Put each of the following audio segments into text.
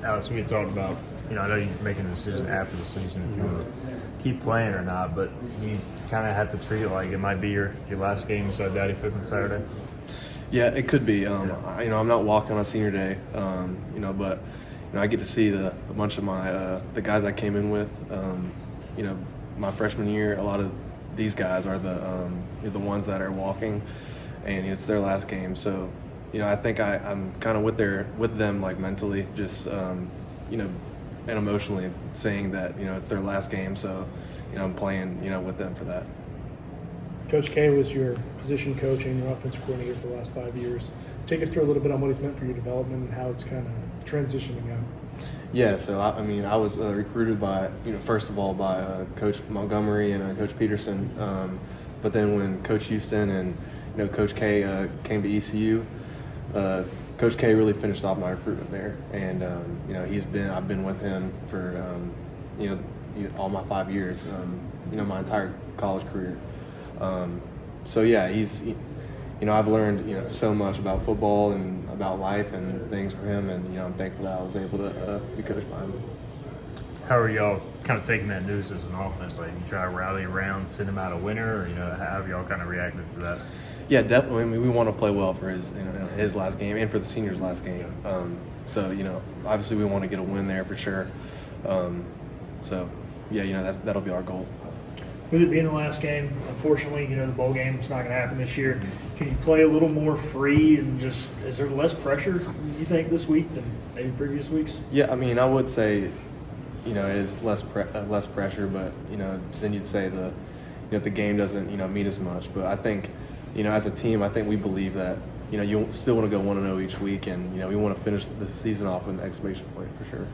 Alex, we had talked about, I know you're making a decision after the season if you want to keep playing or not, but you kind of have to treat it like it might be your last game inside Daddy Fifth on Saturday. Yeah, it could be. I'm not walking on senior day, but I get to see a bunch of my the guys I came in with. My freshman year, a lot of these guys are the ones that are walking, and it's their last game. So, I think I'm kind of with them like mentally, just and emotionally, saying that it's their last game. So, I'm playing with them for that. Coach K was your position coach and your offensive coordinator for the last 5 years. Take us through a little bit on what he's meant for your development and how it's kind of transitioning out. Yeah, so I was recruited by first of all by Coach Montgomery and Coach Peterson, but then when Coach Houston and Coach K came to ECU, Coach K really finished off my recruitment there, and I've been with him for all my 5 years, my entire college career. So yeah, I've learned so much about football and about life and things from him, and I'm thankful that I was able to be coached by him. How are y'all kind of taking that news as an offense? Like, you try to rally around, send him out a winner, or how have y'all kind of reacted to that? Yeah, definitely. I mean, we want to play well for his last game and for the seniors' last game. So obviously we want to get a win there for sure. So yeah, that'll be our goal. With it being the last game, unfortunately, the bowl game's not going to happen this year. Can you play a little more free and is there less pressure, you think, this week than maybe previous weeks? Yeah, I mean, I would say, it is less pressure, but, then you'd say the game doesn't, mean as much. But I think, as a team, I think we believe that, you still want to go 1-0 each week, and, we want to finish the season off with an exclamation point for sure.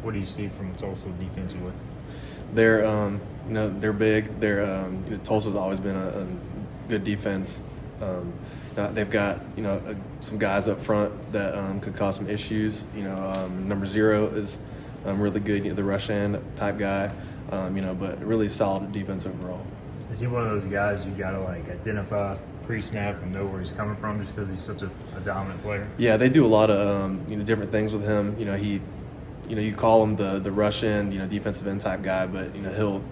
What do you see from Tulsa defensively? They're big. Tulsa's always been a good defense. They've got some guys up front that could cause some issues. Number 0 is really good, the rush end type guy. But really solid defense overall. Is he one of those guys you gotta identify pre-snap and know where he's coming from just because he's such a dominant player? Yeah, they do a lot of different things with him. You call him the rush end, defensive end type guy, but he'll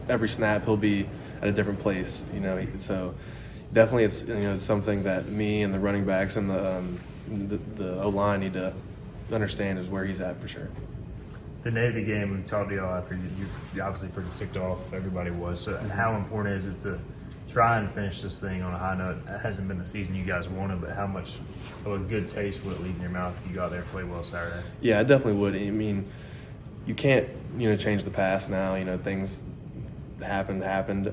every snap he'll be at a different place. So definitely it's something that me and the running backs and the O-line need to understand is where he's at for sure. The Navy game, we talked to y'all after you obviously pretty ticked off. Everybody was. So how important is it to try and finish this thing on a high note? It hasn't been the season you guys wanted, but how much of a good taste would it leave in your mouth if you got there and played well Saturday? Yeah, it definitely would. I mean, you can't change the past now. Things happened,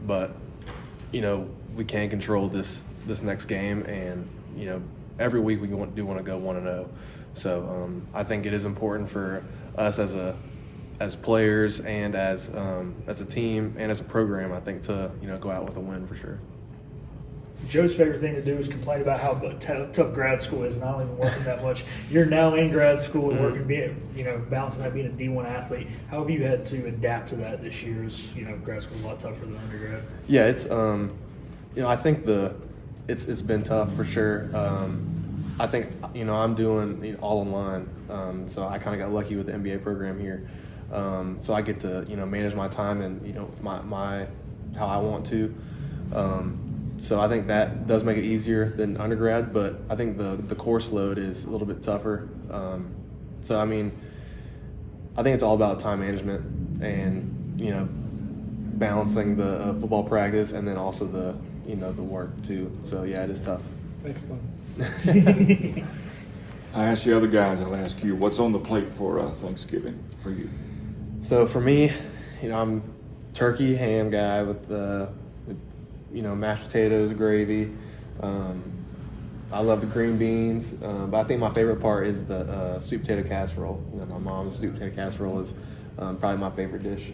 but we can control this next game, and every week we do want to go 1-0. So I think it is important for us as players and as a team and as a program, I think, to go out with a win for sure. Joe's favorite thing to do is complain about how tough grad school is, not even working that much. You're now in grad school and working, balancing that being a D1 athlete. How have you had to adapt to that this year? As grad school is a lot tougher than undergrad. Yeah, it's I think it's been tough for sure. I think I'm doing all online, so I kind of got lucky with the MBA program here. So I get to manage my time and my how I want to. So I think that does make it easier than undergrad, but I think the course load is a little bit tougher. So I mean, I think it's all about time management and balancing the football practice and then also the work too. So yeah, it is tough. Thanks, fun. I asked the other guys, I'll ask you, what's on the plate for Thanksgiving for you? So for me, I'm turkey ham guy with mashed potatoes, gravy. I love the green beans, but I think my favorite part is the sweet potato casserole. My mom's sweet potato casserole is probably my favorite dish.